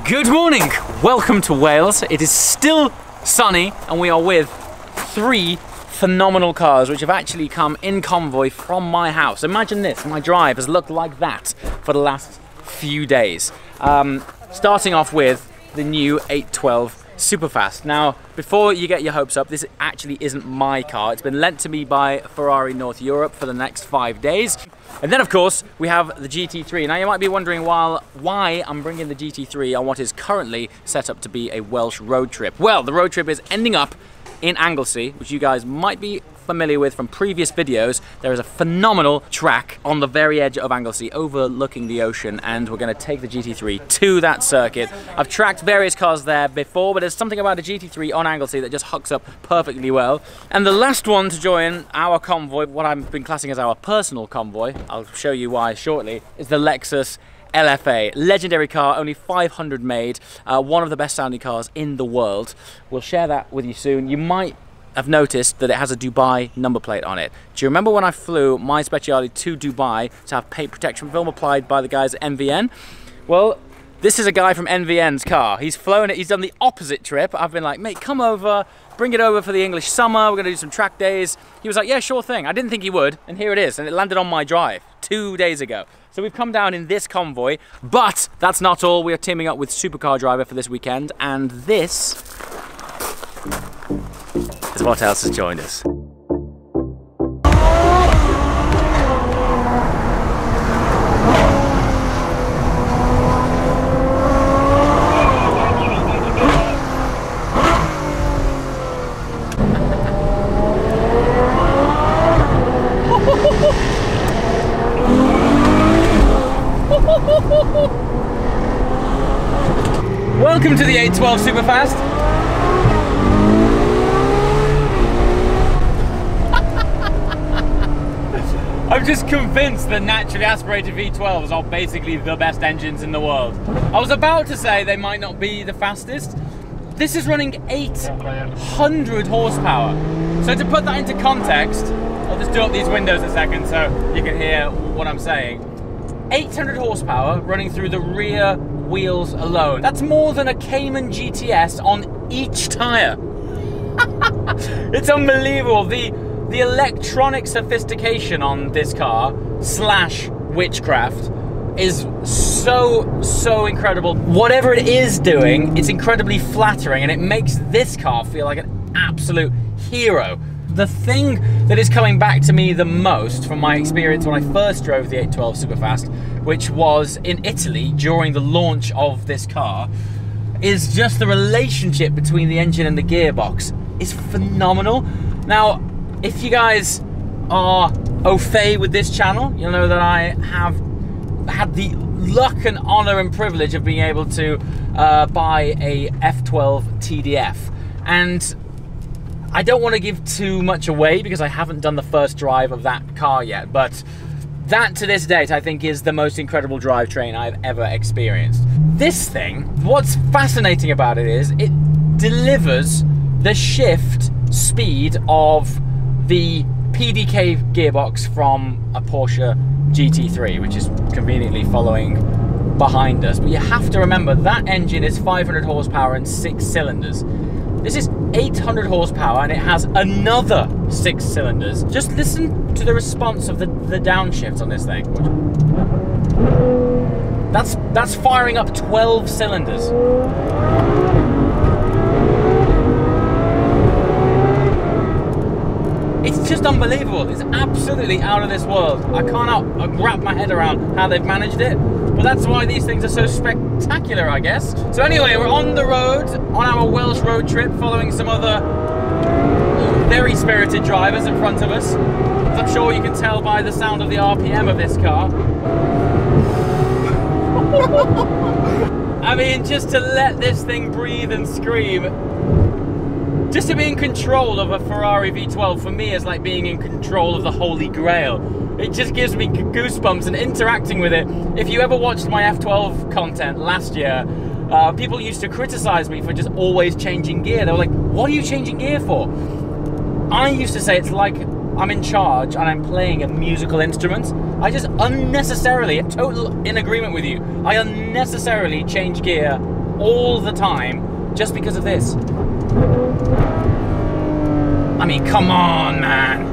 Good morning! Welcome to Wales. It is still sunny and we are with 3 phenomenal cars which have actually come in convoy from my house. Imagine this, my drive has looked like that for the last few days. Starting off with the new 812 Superfast. Now, before you get your hopes up, this actually isn't my car. It's been lent to me by Ferrari North Europe for the next 5 days. And then, of course, we have the GT3. Now, you might be wondering why I'm bringing the GT3 on what is currently set up to be a Welsh road trip. Well, the road trip is ending up in Anglesey, which you guys might be familiar with from previous videos. There is a phenomenal track on the very edge of Anglesey overlooking the ocean, and we're going to take the GT3 to that circuit. I've tracked various cars there before, but there's something about a GT3 on Anglesey that just hooks up perfectly well. And the last one to join our convoy, what I've been classing as our personal convoy, I'll show you why shortly, is the Lexus LFA. Legendary car, only 500 made, one of the best sounding cars in the world. We'll share that with you soon. You might have noticed that it has a Dubai number plate on it. Do you remember when I flew my Speciale to Dubai to have paint protection film applied by the guys at NVN? Well, this is a guy from NVN's car. He's flown it, he's done the opposite trip. I've been like, mate, come over, bring it over for the English summer, we're gonna do some track days. He was like, yeah, sure thing. I didn't think he would, and here it is, and it landed on my drive 2 days ago. So we've come down in this convoy, but that's not all. We are teaming up with Supercar Driver for this weekend, and this is what else has joined us. Welcome to the 812 Superfast. I'm just convinced that naturally aspirated V12s are basically the best engines in the world. I was about to say they might not be the fastest. This is running 800 horsepower. So to put that into context, I'll just do up these windows a second so you can hear what I'm saying. 800 horsepower running through the rear wheels alone. That's more than a Cayman GTS on each tyre. It's unbelievable. The electronic sophistication on this car / witchcraft is so incredible. Whatever it is doing, it's incredibly flattering, and it makes this car feel like an absolute hero. The thing that is coming back to me the most from my experience when I first drove the 812 Superfast, which was in Italy during the launch of this car, is just the relationship between the engine and the gearbox is phenomenal. Now, if you guys are au fait with this channel, you'll know that I have had the luck and honor and privilege of being able to buy a F12 TDF. And I don't want to give too much away because I haven't done the first drive of that car yet, but that to this date I think is the most incredible drivetrain I've ever experienced. This thing, what's fascinating about it is it delivers the shift speed of the PDK gearbox from a Porsche GT3, which is conveniently following behind us. But you have to remember that engine is 500 horsepower and 6 cylinders. This is 800 horsepower and it has another 6 cylinders. Just listen to the response of the downshift on this thing. That's firing up 12 cylinders. It's just unbelievable. It's absolutely out of this world. I cannot wrap my head around how they've managed it, but that's why these things are so spectacular, I guess. So anyway, we're on the road on our Welsh road trip, following some other very spirited drivers in front of us. As I'm sure you can tell by the sound of the RPM of this car. I mean, just to let this thing breathe and scream, just to be in control of a Ferrari V12 for me is like being in control of the Holy Grail. It just gives me goosebumps, and interacting with it. If you ever watched my F12 content last year, people used to criticize me for just always changing gear. They were like, what are you changing gear for? I used to say it's like I'm in charge and I'm playing a musical instrument. I just unnecessarily, total in agreement with you, I unnecessarily change gear all the time just because of this. I mean, come on, man.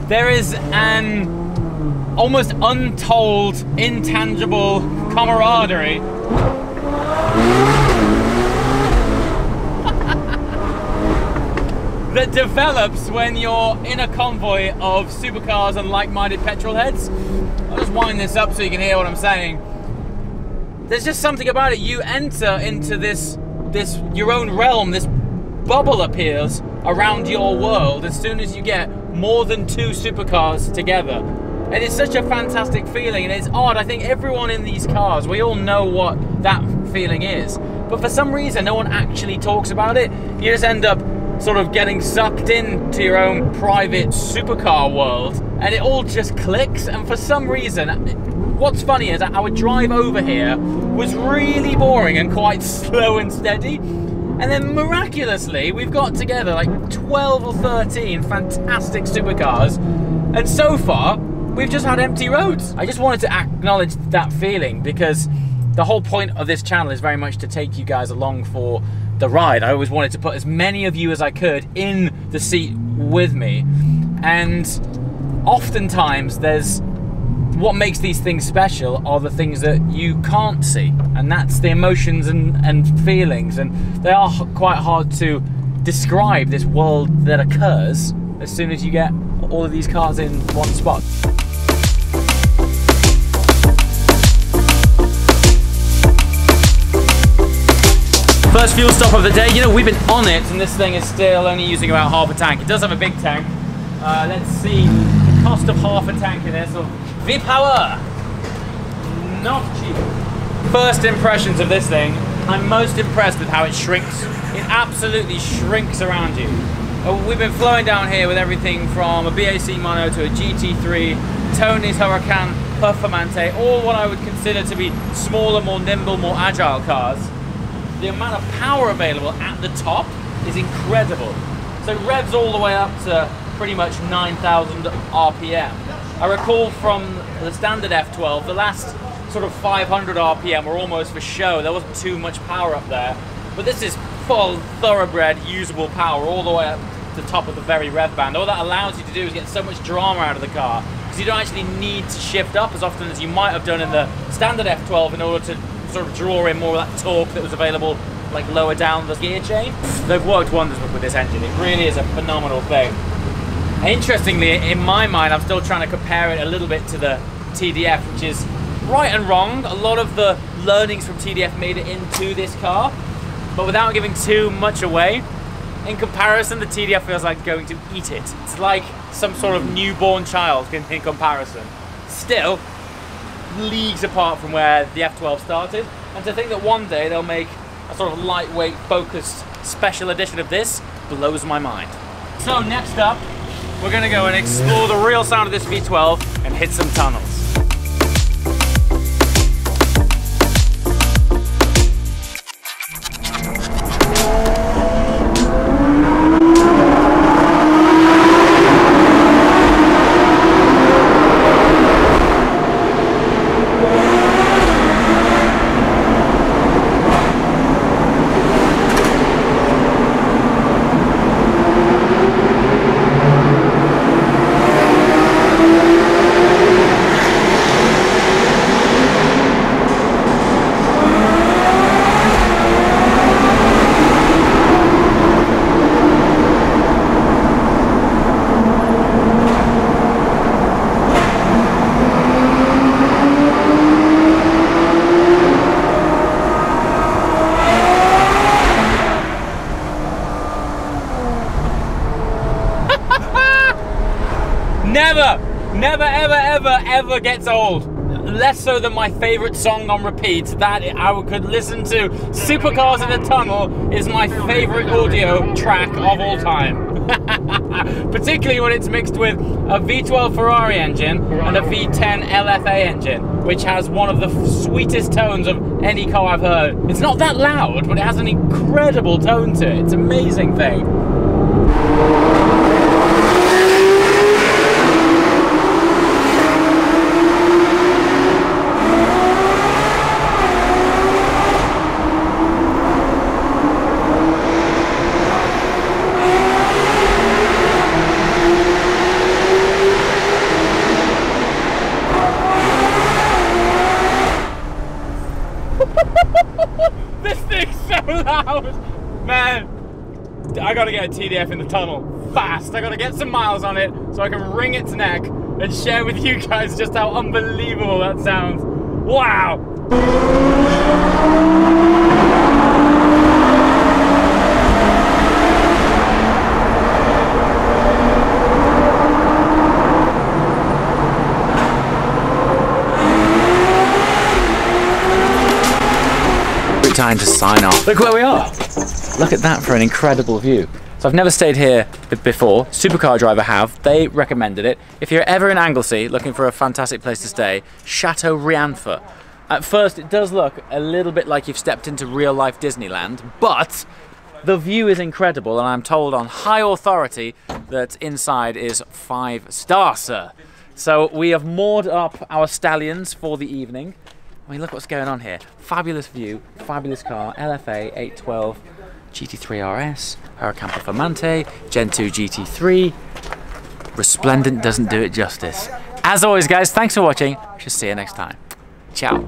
There is an almost untold, intangible camaraderie that develops when you're in a convoy of supercars and like-minded petrol heads. I'll just wind this up so you can hear what I'm saying. There's just something about it. You enter into this your own realm, this bubble appears around your world as soon as you get more than 2 supercars together. And it's such a fantastic feeling, and it's odd. I think everyone in these cars, we all know what that feeling is, but for some reason no one actually talks about it. You just end up sort of getting sucked into your own private supercar world, and it all just clicks. And for some reason, what's funny is that our drive over here was really boring and quite slow and steady. And then miraculously, we've got together like 12 or 13 fantastic supercars. And so far, we've just had empty roads. I just wanted to acknowledge that feeling, because the whole point of this channel is very much to take you guys along for the ride. I always wanted to put as many of you as I could in the seat with me. And oftentimes what makes these things special are the things that you can't see, and that's the emotions and feelings, and they are quite hard to describe, this world that occurs as soon as you get all of these cars in one spot. First fuel stop of the day. You know, we've been on it and this thing is still only using about half a tank. It does have a big tank. Let's see the cost of half a tank in this. So, V-Power! Not cheap. First impressions of this thing, I'm most impressed with how it shrinks. It absolutely shrinks around you. We've been flowing down here with everything from a BAC Mono to a GT3, Tony's Huracan Performante, all what I would consider to be smaller, more nimble, more agile cars. The amount of power available at the top is incredible. So it revs all the way up to pretty much 9,000 RPM. I recall from the standard F12, the last sort of 500 RPM were almost for show. There wasn't too much power up there. But this is full, thoroughbred, usable power all the way up to the top of the very rev band. All that allows you to do is get so much drama out of the car, because you don't actually need to shift up as often as you might have done in the standard F12 in order to sort of draw in more of that torque that was available like lower down the gear chain. They've worked wonders with this engine. It really is a phenomenal thing. Interestingly, in my mind, I'm still trying to compare it a little bit to the TDF, which is right and wrong. A lot of the learnings from TDF made it into this car, but without giving too much away, in comparison, the TDF feels like going to eat it. It's like some sort of newborn child in comparison. Still, leagues apart from where the F12 started, and to think that one day they'll make a sort of lightweight, focused special edition of this blows my mind. So next up, we're going to go and explore the real sound of this V12 and hit some tunnels. Never, ever gets old. less so than my favorite song on repeat, that I could listen to. Supercars in a Tunnel is my favorite audio track of all time. Particularly when it's mixed with a V12 Ferrari engine and a V10 LFA engine, which has one of the sweetest tones of any car I've heard. It's not that loud, but it has an incredible tone to it. It's an amazing thing. This thing's so loud! Man, I gotta get a TDF in the tunnel fast. I gotta get some miles on it so I can wring its neck and share with you guys just how unbelievable that sounds. Wow! Time to sign off. Look where we are. Look at that for an incredible view. So I've never stayed here before. Supercar Driver have. They recommended it. If you're ever in Anglesey looking for a fantastic place to stay, Chateau Rianfer. At first it does look a little bit like you've stepped into real life Disneyland, but the view is incredible, and I'm told on high authority that inside is 5-star, sir. So we have moored up our stallions for the evening. I mean, look what's going on here. Fabulous view, fabulous car, LFA 812 GT3 RS, Huracan Performante, Gen 2 GT3. Resplendent doesn't do it justice. As always, guys, thanks for watching. Shall see you next time. Ciao.